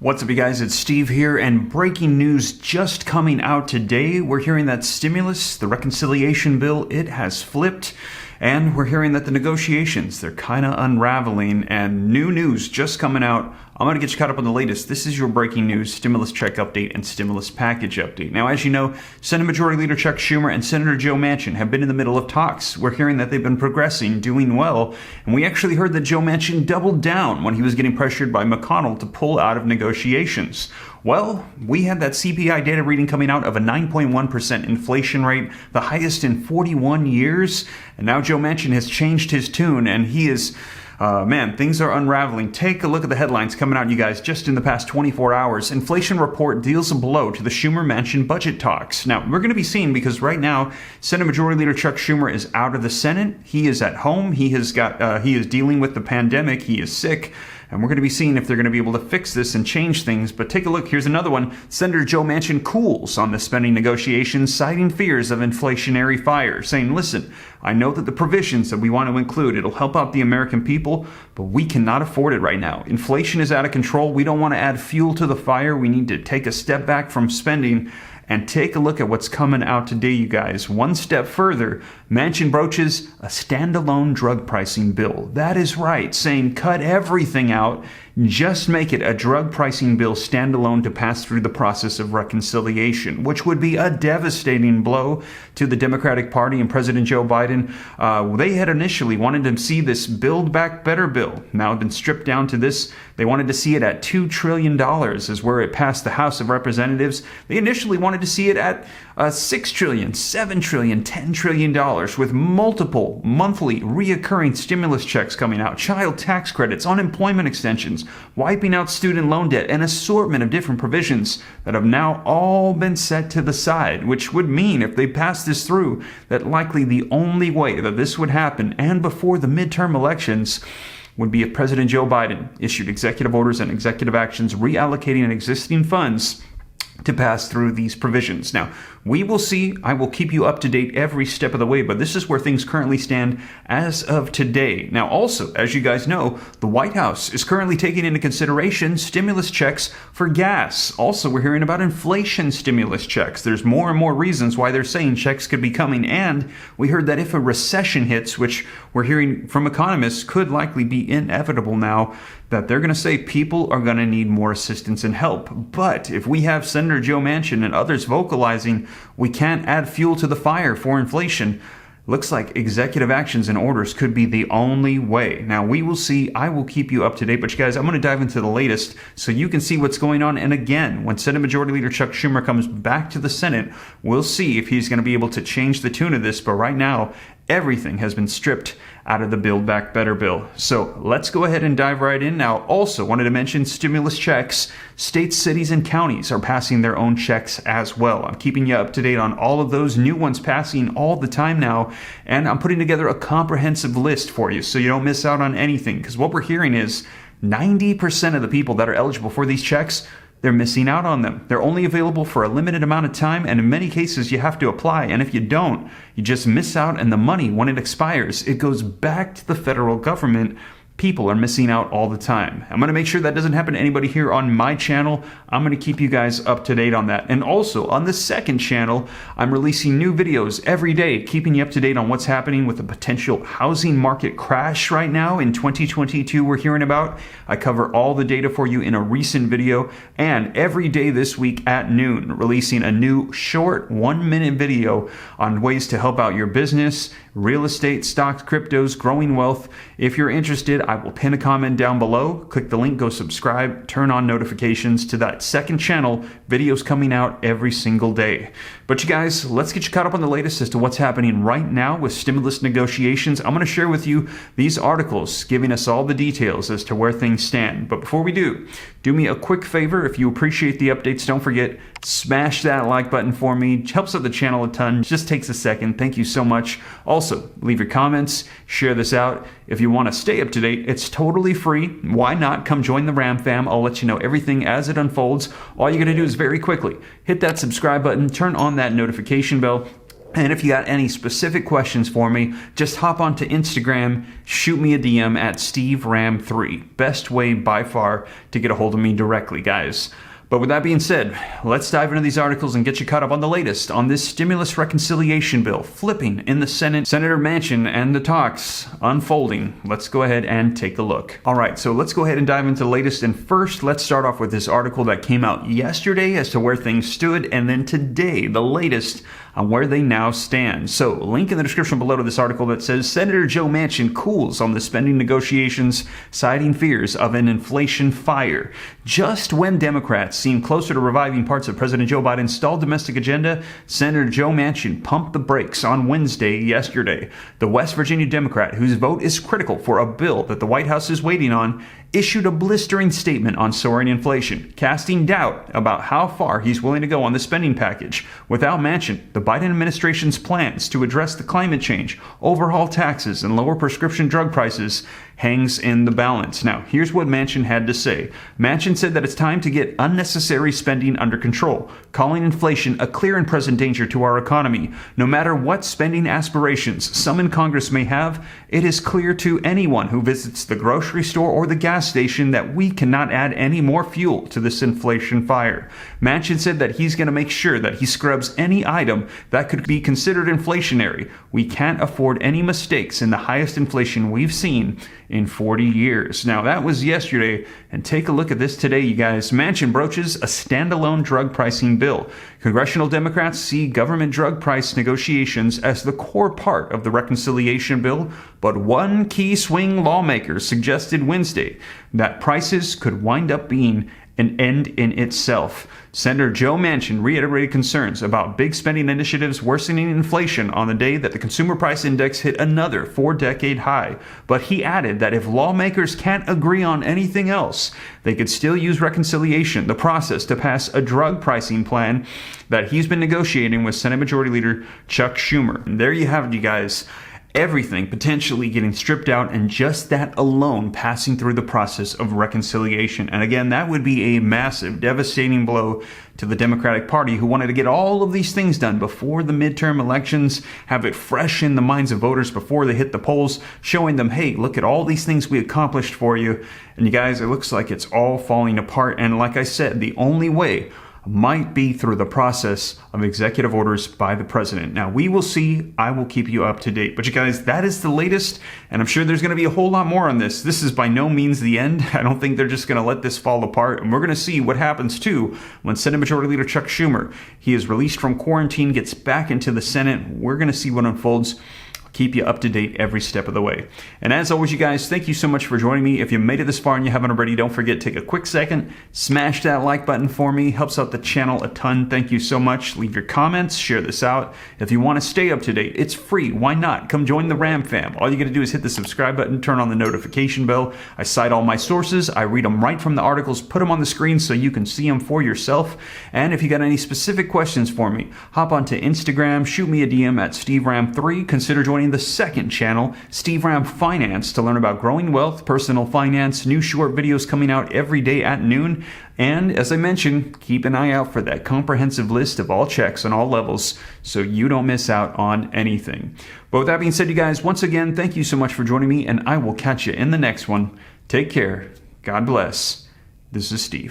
What's up, you guys? It's Steve here, and breaking news just coming out today. We're hearing that stimulus, the reconciliation bill, it has flipped, and we're hearing that the negotiations, they're kind of unraveling, and new news just coming out. I'm going to get you caught up on the latest. This is your breaking news, stimulus check update, and stimulus package update. Now, as you know, Senate Majority Leader Chuck Schumer and Senator Joe Manchin have been in the middle of talks. We're hearing that they've been progressing, doing well, and we actually heard that Joe Manchin doubled down when he was getting pressured by McConnell to pull out of negotiations. Well, we had that CPI data reading coming out of a 9.1% inflation rate, the highest in 41 years, and now Joe Manchin has changed his tune, and he is... man, things are unraveling. Take a look at the headlines coming out, you guys, just in the past 24 hours. Inflation report deals a blow to the Schumer-Manchin budget talks. Now, we're going to be seeing, because right now, Senate Majority Leader Chuck Schumer is out of the Senate. He is at home. He is dealing with the pandemic. He is sick. And we're going to be seeing if they're going to be able to fix this and change things. But take a look. Here's another one. Senator Joe Manchin cools on the spending negotiations, citing fears of inflationary fire, saying, listen, I know that the provisions that we want to include, it'll help out the American people, but we cannot afford it right now. Inflation is out of control. We don't want to add fuel to the fire. We need to take a step back from spending. And take a look at what's coming out today, you guys. One step further, Manchin broaches a standalone drug pricing bill. That is right, saying cut everything out, just make it a drug pricing bill standalone to pass through the process of reconciliation, which would be a devastating blow to the Democratic Party and President Joe Biden. They had initially wanted to see this Build Back Better bill. Now been stripped down to this. They wanted to see it at $2 trillion is where it passed the House of Representatives. They initially wanted to see it at $6 trillion, $7 trillion, $10 trillion, with multiple monthly reoccurring stimulus checks coming out, child tax credits, unemployment extensions, wiping out student loan debt, an assortment of different provisions that have now all been set to the side, which would mean, if they pass this through, that likely the only way that this would happen, and before the midterm elections, would be if President Joe Biden issued executive orders and executive actions reallocating existing funds to pass through these provisions. Now, we will see. I will keep you up to date every step of the way, but this is where things currently stand as of today. Now, also, as you guys know, the White House is currently taking into consideration stimulus checks for gas. Also, we're hearing about inflation stimulus checks. There's more and more reasons why they're saying checks could be coming, and we heard that if a recession hits, which we're hearing from economists could likely be inevitable now, that they're going to say people are going to need more assistance and help. But if we have Senator Joe Manchin and others vocalizing we can't add fuel to the fire for inflation, looks like executive actions and orders could be the only way. Now, we will see. I will keep you up to date. But you guys, I'm going to dive into the latest so you can see what's going on. And again, when Senate Majority Leader Chuck Schumer comes back to the Senate, we'll see if he's going to be able to change the tune of this. But right now, everything has been stripped out of the Build Back Better bill. So let's go ahead and dive right in. Now, also wanted to mention stimulus checks. States, cities, and counties are passing their own checks as well. I'm keeping you up to date on all of those new ones passing all the time now, and I'm putting together a comprehensive list for you so you don't miss out on anything, because what we're hearing is 90% of the people that are eligible for these checks, they're missing out on them. They're only available for a limited amount of time, and in many cases, you have to apply. And if you don't, you just miss out, and the money, when it expires, it goes back to the federal government. People are missing out all the time. I'm going to make sure that doesn't happen to anybody here on my channel. I'm going to keep you guys up to date on that. And also, on the second channel, I'm releasing new videos every day, keeping you up to date on what's happening with the potential housing market crash right now in 2022 we're hearing about. I cover all the data for you in a recent video, and every day this week at noon, releasing a new short 1-minute video on ways to help out your business, real estate, stocks, cryptos, growing wealth. If you're interested, I will pin a comment down below. Click the link, go subscribe, turn on notifications to that second channel. Videos coming out every single day. But you guys, let's get you caught up on the latest as to what's happening right now with stimulus negotiations. I'm going to share with you these articles giving us all the details as to where things stand. But before we do me a quick favor. If you appreciate the updates, don't forget, smash that like button for me. It helps out the channel a ton. Just takes a second. Thank you so much. Also, leave your comments, share this out. If you want to stay up to date, it's totally free. Why not come join the Ram fam? I'll let you know everything as it unfolds. All you got to do is very quickly hit that subscribe button, turn on that notification bell, And if you got any specific questions for me, just hop onto Instagram, shoot me a DM at SteveRam3. Best way by far to get a hold of me directly, guys. But with that being said, let's dive into these articles and get you caught up on the latest on this stimulus reconciliation bill flipping in the Senate, Senator Manchin, and the talks unfolding. Let's go ahead and take a look. All right, so let's go ahead and dive into the latest. And first, let's start off with this article that came out yesterday as to where things stood, and then today, the latest on where they now stand. So, link in the description below to this article that says Senator Joe Manchin cools on the spending negotiations, citing fears of an inflation fire. Just when Democrats seem closer to reviving parts of President Joe Biden's stalled domestic agenda, Senator Joe Manchin pumped the brakes on Wednesday yesterday. The West Virginia Democrat, whose vote is critical for a bill that the White House is waiting on, issued a blistering statement on soaring inflation, casting doubt about how far he's willing to go on the spending package. Without Manchin, the Biden administration's plans to address the climate change, overhaul taxes, and lower prescription drug prices hangs in the balance. Now, here's what Manchin had to say. Manchin said that it's time to get unnecessary spending under control, calling inflation a clear and present danger to our economy. No matter what spending aspirations some in Congress may have, it is clear to anyone who visits the grocery store or the gas station that we cannot add any more fuel to this inflation fire. Manchin said that he's going to make sure that he scrubs any item that could be considered inflationary. We can't afford any mistakes in the highest inflation we've seen in 40 years. Now, that was yesterday, and take a look at this today, you guys. Manchin broaches a standalone drug pricing bill. Congressional Democrats see government drug price negotiations as the core part of the reconciliation bill, but one key swing lawmaker suggested Wednesday that prices could wind up being an end in itself. Senator Joe Manchin reiterated concerns about big spending initiatives worsening inflation on the day that the Consumer Price Index hit another 4-decade high. But he added that if lawmakers can't agree on anything else, they could still use reconciliation, the process, to pass a drug pricing plan that he's been negotiating with Senate Majority Leader Chuck Schumer. And there you have it, you guys. Everything potentially getting stripped out, and just that alone passing through the process of reconciliation. And again, that would be a massive, devastating blow to the Democratic Party, who wanted to get all of these things done before the midterm elections, have it fresh in the minds of voters before they hit the polls, showing them, hey, look at all these things we accomplished for you. And you guys, it looks like it's all falling apart. And like I said, the only way might be through the process of executive orders by the president. Now, we will see. I will keep you up to date. But you guys, that is the latest, and I'm sure there's going to be a whole lot more on this. This is by no means the end. I don't think they're just going to let this fall apart, and we're going to see what happens, too, when Senate Majority Leader Chuck Schumer, he is released from quarantine, gets back into the Senate. We're going to see what unfolds. Keep you up to date every step of the way. And as always, you guys, thank you so much for joining me. If you made it this far and you haven't already, don't forget, take a quick second, smash that like button for me. Helps out the channel a ton. Thank you so much. Leave your comments, share this out. If you want to stay up to date, it's free. Why not? Come join the Ram fam. All you got to do is hit the subscribe button, turn on the notification bell. I cite all my sources. I read them right from the articles, put them on the screen so you can see them for yourself. And if you got any specific questions for me, hop onto Instagram, shoot me a DM at SteveRam3. Consider joining the second channel, Steve Ram Finance, to learn about growing wealth, personal finance, new short videos coming out every day at noon. And as I mentioned, keep an eye out for that comprehensive list of all checks on all levels so you don't miss out on anything. But with that being said, you guys, once again, thank you so much for joining me, and I will catch you in the next one. Take care. God bless. This is Steve.